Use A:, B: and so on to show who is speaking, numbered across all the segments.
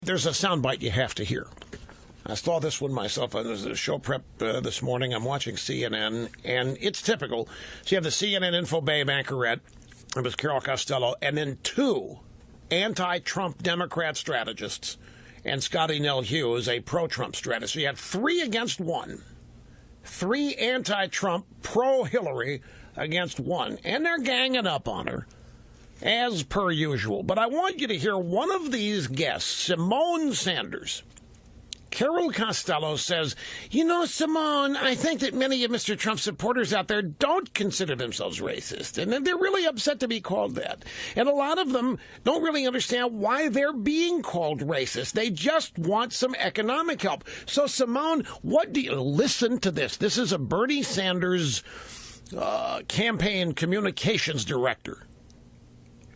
A: There's a soundbite you have to hear. I saw this one myself. There's a show prep this morning. I'm watching CNN, and it's typical. So you have the CNN Info Babe anchorette. It was Carol Costello, and then two anti-Trump Democrat strategists, and Scotty Nell Hughes, a pro-Trump strategist. So you had 3 against 1. 3 anti-Trump, pro-Hillary against 1, and they're ganging up on her, as per usual. But I want you to hear one of these guests, Symone Sanders. Carol Costello says, you know, Symone, I think that many of Mr. Trump's supporters out there don't consider themselves racist, and they're really upset to be called that. And a lot of them don't really understand why they're being called racist. They just want some economic help. So, Symone, what do you listen to this? This is a Bernie Sanders campaign communications director.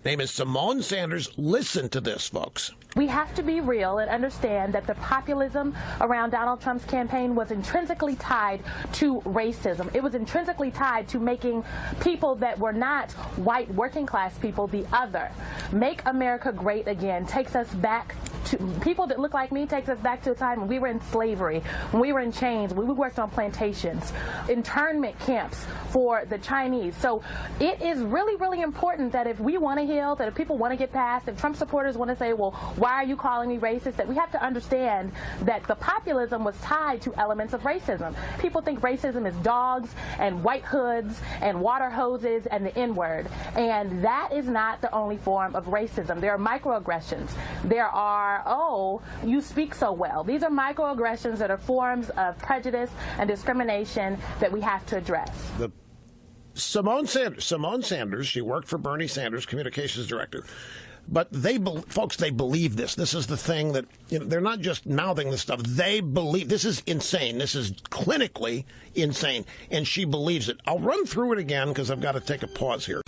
A: Name is Symone Sanders. Listen to this, folks.
B: We have to be real and understand that the populism around Donald Trump's campaign was intrinsically tied to racism. It was intrinsically tied to making people that were not white working class people the other. Make America Great Again takes us back to people that look like me, takes us back to a time when we were in slavery, when we were in chains, when we worked on plantations, internment camps for the Chinese. So it is really, really important that if we want to heal, that if people want to get past, if Trump supporters want to say, well, why are you calling me racist, that we have to understand that the populism was tied to elements of racism. People think racism is dogs and white hoods and water hoses and the N-word. And that is not the only form of racism. There are microaggressions. There are, oh, you speak so well. These are microaggressions that are forms of prejudice and discrimination that we have to address.
A: Symone Sanders, she worked for Bernie Sanders, communications director. But folks, they believe this. This is the thing that, you know, they're not just mouthing this stuff. They believe this is insane. This is clinically insane. And she believes it. I'll run through it again because I've got to take a pause here.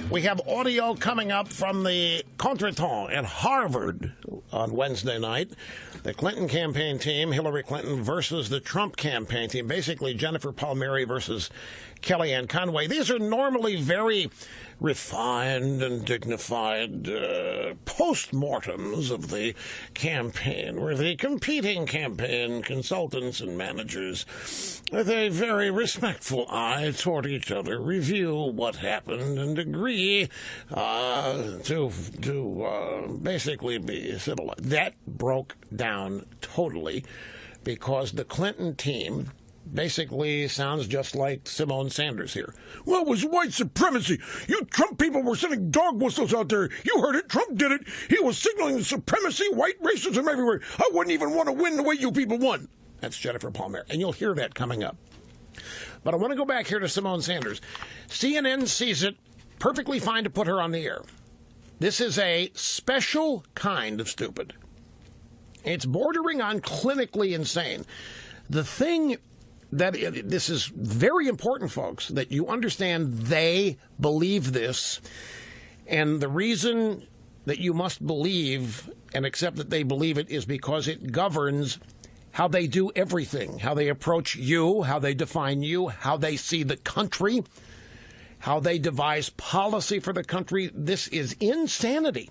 A: We have audio coming up from the contretemps at Harvard on Wednesday night. The Clinton campaign team, Hillary Clinton versus the Trump campaign team. Basically, Jennifer Palmieri versus Kellyanne Conway. These are normally very refined and dignified postmortems of the campaign, where the competing campaign consultants and managers, with a very respectful eye toward each other, review what happened and agree to basically be civilized. That broke down totally because the Clinton team basically sounds just like Symone Sanders here. Well, it was white supremacy. You Trump people were sending dog whistles out there. You heard it. Trump did it. He was signaling supremacy, white racism everywhere. I wouldn't even want to win the way you people won. That's Jennifer Palmieri. And you'll hear that coming up. But I want to go back here to Symone Sanders. CNN sees it perfectly fine to put her on the air. This is a special kind of stupid. It's bordering on clinically insane. The thing that this is very important, folks, that you understand they believe this. And the reason that you must believe and accept that they believe it is because it governs how they do everything, how they approach you, how they define you, how they see the country, how they devise policy for the country. This is insanity,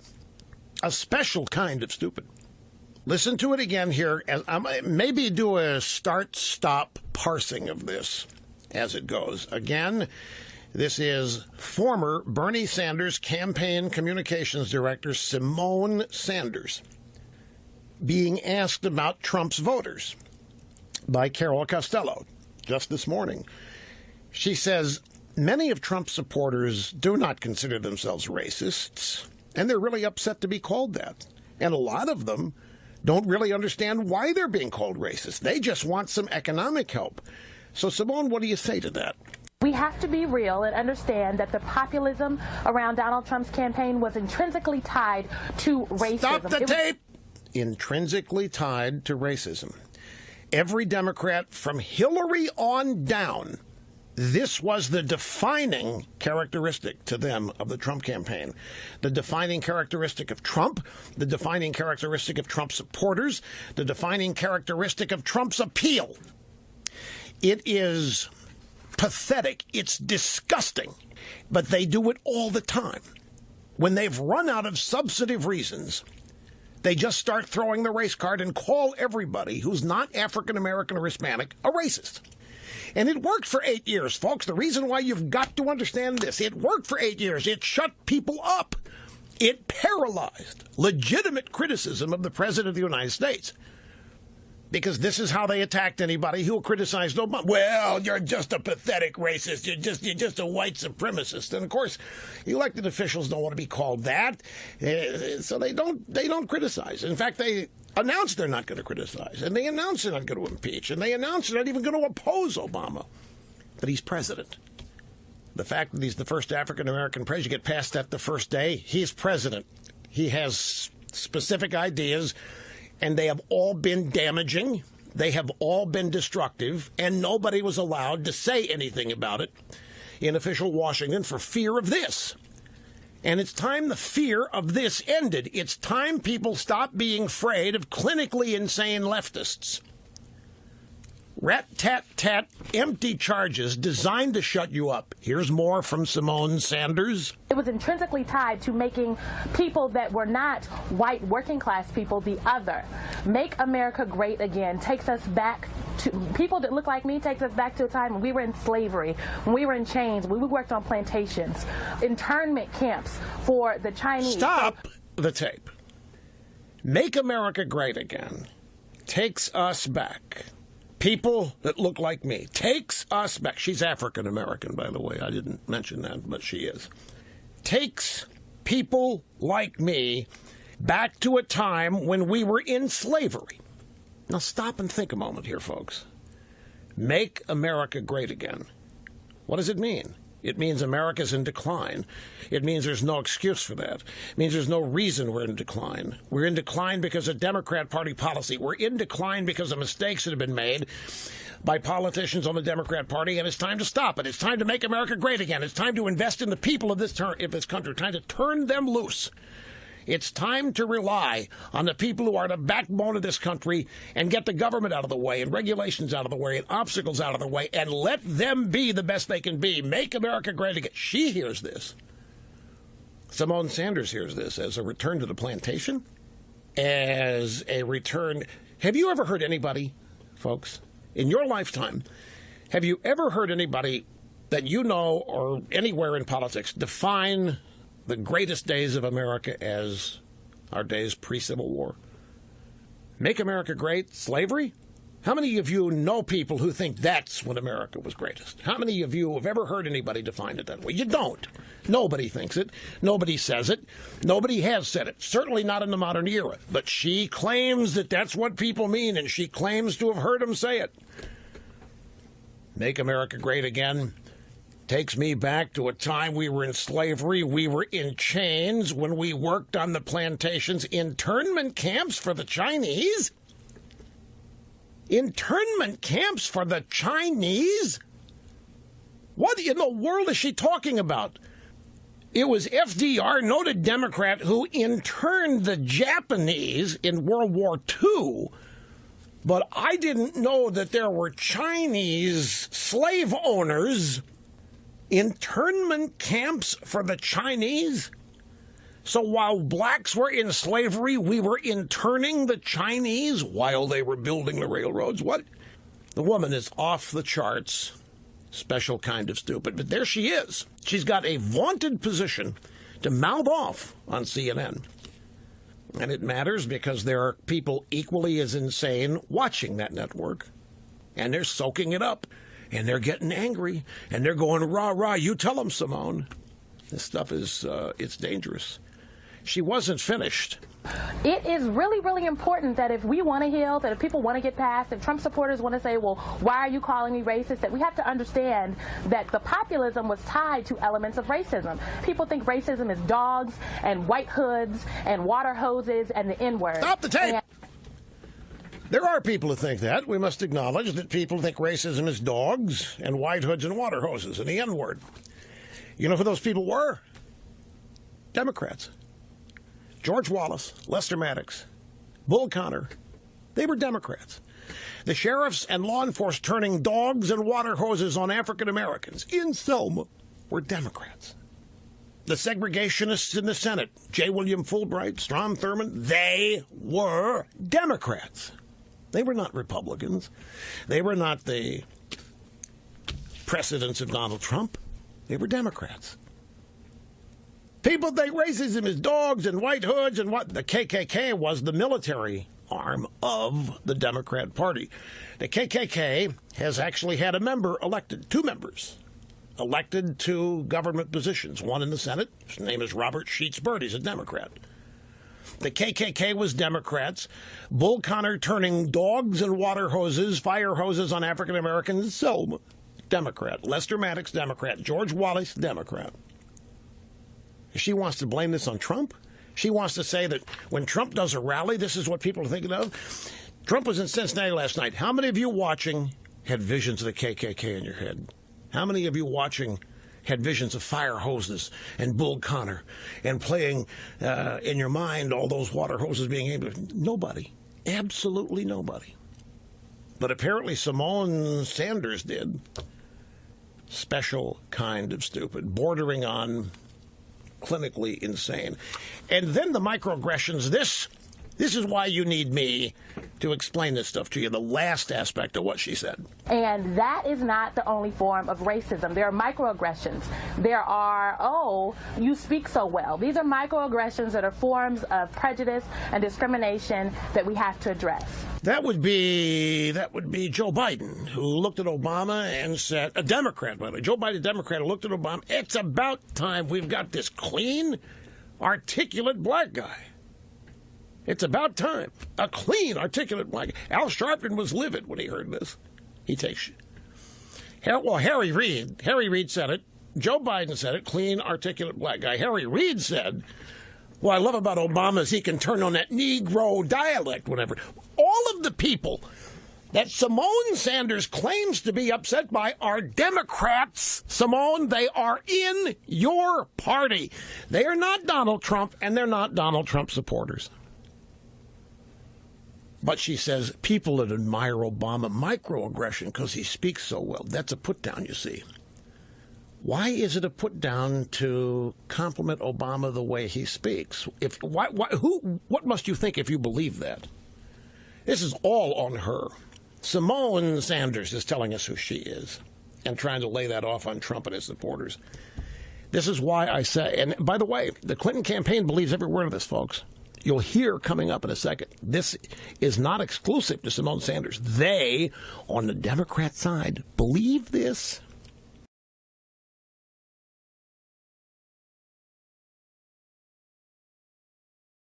A: a special kind of stupid. Listen to it again here. Maybe do a start-stop parsing of this as it goes. Again, this is former Bernie Sanders campaign communications director Symone Sanders being asked about Trump's voters by Carol Costello just this morning. She says, many of Trump's supporters do not consider themselves racists, and they're really upset to be called that. And a lot of them don't really understand why they're being called racist. They just want some economic help. So, Symone, what do you say to that?
B: We have to be real and understand that the populism around Donald Trump's campaign was intrinsically tied to racism.
A: Stop the tape! Intrinsically tied to racism. Every Democrat from Hillary on down, this was the defining characteristic to them of the Trump campaign. The defining characteristic of Trump, the defining characteristic of Trump supporters, the defining characteristic of Trump's appeal. It is pathetic. It's disgusting. But they do it all the time. When they've run out of substantive reasons They just start throwing the race card and call everybody who's not African American or Hispanic a racist. And it worked for 8 years, folks. The reason why you've got to understand this, it worked for 8 years. It shut people up. It paralyzed legitimate criticism of the President of the United States. Because this is how they attacked anybody who criticized Obama. Well, you're just a pathetic racist. You're just a white supremacist. And of course, elected officials don't want to be called that, so they don't criticize. In fact, they announce they're not going to criticize, and they announce they're not going to impeach, and they announce they're not even going to oppose Obama. But he's president. The fact that he's the first African American president, you get past that the first day, he's president. He has specific ideas. And they have all been damaging. They have all been destructive. And nobody was allowed to say anything about it in official Washington for fear of this. And it's time the fear of this ended. It's time people stop being afraid of clinically insane leftists. Rat-tat-tat, empty charges designed to shut you up. Here's more from Symone Sanders.
B: It was intrinsically tied to making people that were not white working class people the other. Make America Great Again takes us back to people that look like me, takes us back to a time when we were in slavery, when we were in chains, when we worked on plantations, internment camps for the Chinese.
A: Stop the tape. Make America Great Again takes us back. People that look like me. Takes us back. She's African American, by the way. I didn't mention that, but she is. Takes people like me back to a time when we were in slavery. Now stop and think a moment here, folks. Make America Great Again. What does it mean? It means America's in decline. It means there's no excuse for that. It means there's no reason we're in decline. We're in decline because of Democrat Party policy. We're in decline because of mistakes that have been made by politicians on the Democrat Party, and it's time to stop it. It's time to make America great again. It's time to invest in the people of this country, time to turn them loose. It's time to rely on the people who are the backbone of this country and get the government out of the way and regulations out of the way and obstacles out of the way and let them be the best they can be. Make America great again. She hears this. Symone Sanders hears this as a return to the plantation, as a return. Have you ever heard anybody, folks, in your lifetime, have you ever heard anybody that you know or anywhere in politics define the greatest days of America as our days pre-Civil War? Make America great? Slavery? How many of you know people who think that's when America was greatest? How many of you have ever heard anybody define it that way? You don't. Nobody thinks it. Nobody says it. Nobody has said it. Certainly not in the modern era. But she claims that that's what people mean, and she claims to have heard them say it. Make America great again takes me back to a time we were in slavery, we were in chains when we worked on the plantations, internment camps for the Chinese. Internment camps for the Chinese? What in the world is she talking about? It was FDR, noted Democrat, who interned the Japanese in World War II. But I didn't know that there were Chinese slave owners. Internment camps for the Chinese? So while blacks were in slavery, we were interning the Chinese while they were building the railroads? What? The woman is off the charts. Special kind of stupid. But there she is. She's got a vaunted position to mouth off on CNN. And it matters because there are people equally as insane watching that network. And they're soaking it up. And they're getting angry, and they're going, rah, rah, you tell them, Symone. This stuff is, it's dangerous. She wasn't finished.
B: It is really, really important that if we want to heal, that if people want to get past, if Trump supporters want to say, well, why are you calling me racist, that we have to understand that the populism was tied to elements of racism. People think racism is dogs and white hoods and water hoses and the N-word.
A: Stop the tape! There are people who think that. We must acknowledge that people think racism is dogs and white hoods and water hoses and the N-word. You know who those people were? Democrats. George Wallace, Lester Maddox, Bull Connor. They were Democrats. The sheriffs and law enforcement turning dogs and water hoses on African Americans in Selma were Democrats. The segregationists in the Senate, J. William Fulbright, Strom Thurmond, they were Democrats. They were not Republicans. They were not the precedents of Donald Trump. They were Democrats. People think racism is dogs and white hoods and what? The KKK was the military arm of the Democrat Party. The KKK has actually had a member elected, 2 members elected to government positions, one in the Senate. His name is Robert Sheets Byrd. He's a Democrat. The KKK was Democrats. Bull Connor turning dogs and water hoses, fire hoses on African Americans, Selma, Democrat. Lester Maddox, Democrat. George Wallace, Democrat. She wants to blame this on Trump. She wants to say that when Trump does a rally, this is what people are thinking of. Trump was in Cincinnati last night. How many of you watching had visions of the KKK in your head? How many of you watching had visions of fire hoses and Bull Connor and playing in your mind all those water hoses being aimed at? Nobody. Absolutely nobody. But apparently Symone Sanders did. Special kind of stupid, bordering on clinically insane. And then the microaggressions. This is why you need me to explain this stuff to you, the last aspect of what she said.
B: And that is not the only form of racism. There are microaggressions. There are, oh, you speak so well. These are microaggressions that are forms of prejudice and discrimination that we have to address.
A: That would be Joe Biden, who looked at Obama and said, a Democrat, by the way, Joe Biden, a Democrat, who looked at Obama, it's about time we've got this clean, articulate black guy. It's about time. A clean, articulate black guy. Al Sharpton was livid when he heard this. He takes, well, Harry Reid said it. Joe Biden said it, clean, articulate black guy. Harry Reid said, what I love about Obama is he can turn on that Negro dialect, whatever. All of the people that Symone Sanders claims to be upset by are Democrats. Symone, they are in your party. They are not Donald Trump, and they're not Donald Trump supporters. But she says people that admire Obama, microaggression because he speaks so well. That's a put down, you see. Why is it a put down to compliment Obama the way he speaks? What must you think if you believe that? This is all on her. Symone Sanders is telling us who she is and trying to lay that off on Trump and his supporters. This is why I say, and by the way, the Clinton campaign believes every word of this, folks. You'll hear coming up in a second. This is not exclusive to Symone Sanders. They, on the Democrat side, believe this.